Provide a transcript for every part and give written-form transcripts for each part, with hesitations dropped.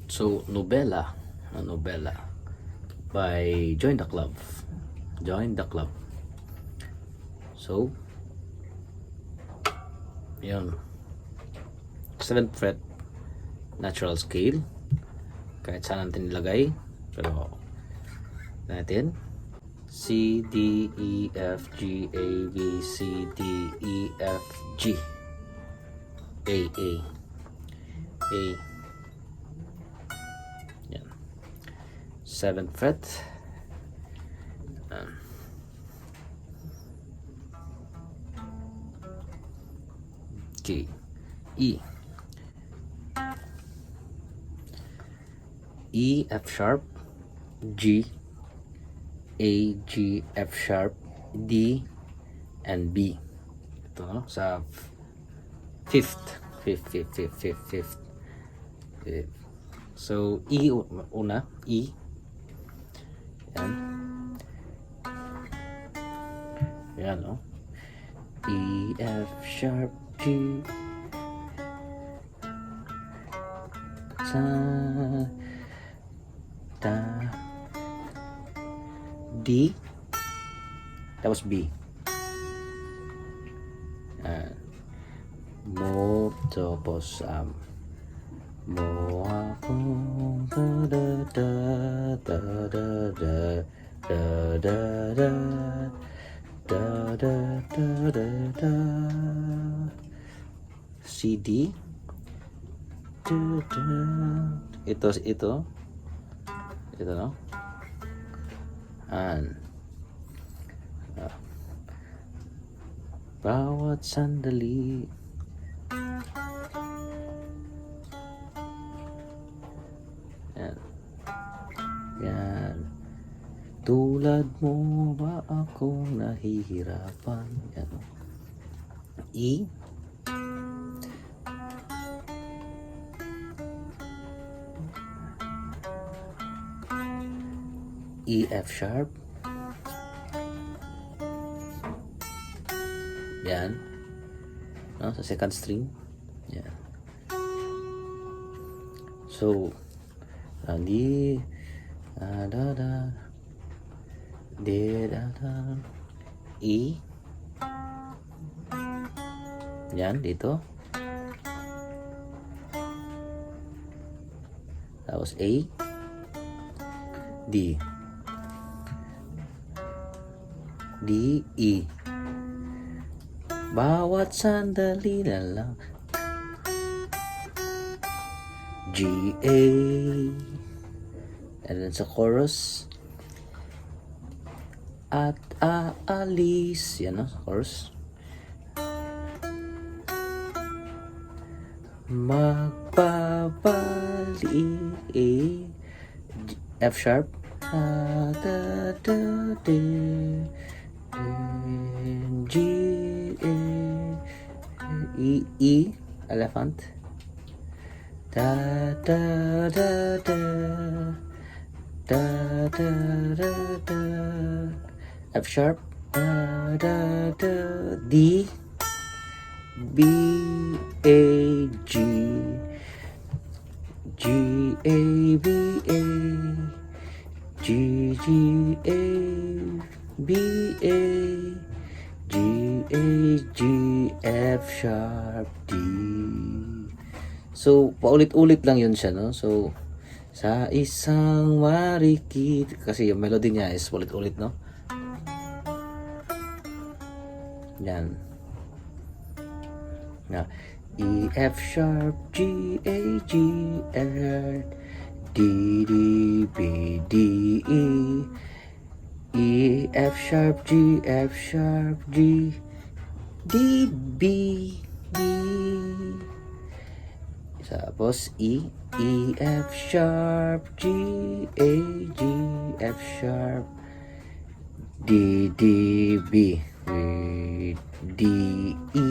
So, Nobela by Join the Club. Join the Club. So, yun. 7th fret, natural scale. Kahit saan natin nilagay. Pero, natin. C, D, E, F, G, A, B, C, D, E, F, G. A. Yan. 7th fret. G, E, F sharp, G, A, G, F sharp, D, and B. Ito, no? Sa fifth. So, E una, E. Yan. Yan, no? E, F sharp, G, sa, ta, D, tapos B. Mo, tapos mo akong da da da da da da da da da da da da da C, D, ito no, and bawat sandali yan, tulad mo ba akong nahihirapan. Yan. E, F sharp. Yan, no, sa second string. Yan. So, di da da de da da E. Yan, dito. Tapos A, D, E. Bawat sandali na lang. G, A. And then sa chorus, at aalis. Yan, no? Sa chorus. Magbabalik. F sharp. G, E, elephant. Da da da da da da da da F sharp. Da da D, B, A, G, G, A, B, A, G, G, A, B, A, G, A, G, F sharp, D. So, paulit-ulit lang yun siya, no? So, sa isang marikit, kasi yung melody niya is ulit-ulit, no? Yan. Na, E, F sharp, G, A, G, R, D, D, B, D, E, E, F sharp, G, F sharp, G, D, B, B. Tapos E, F sharp, G, A, G, F sharp, D, D, B, D, E.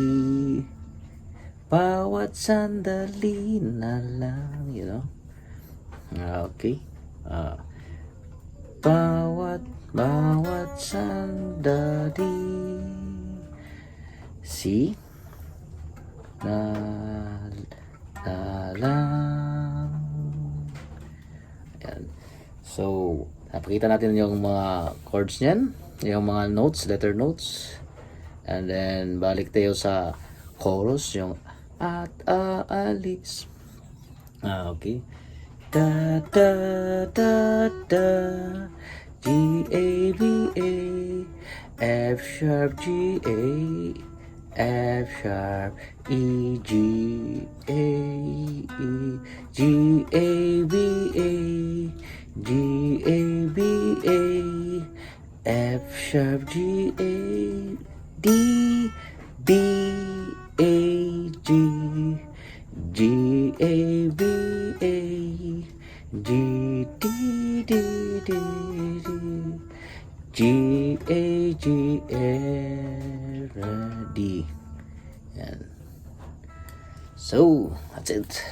Bawat sandali na lang, you know. Okay. Bawat sandali. C, na lang. Yan. So, napakita natin yung mga chords niyan, yung mga notes, letter notes. And then, balik tayo sa chorus, yung at aalis. Okay. Da da da da G A B A F sharp G A F sharp E G A E G A B A G A B A F sharp G A D B A G G A B A G D D D D G A G R D. Yan. So, that's it.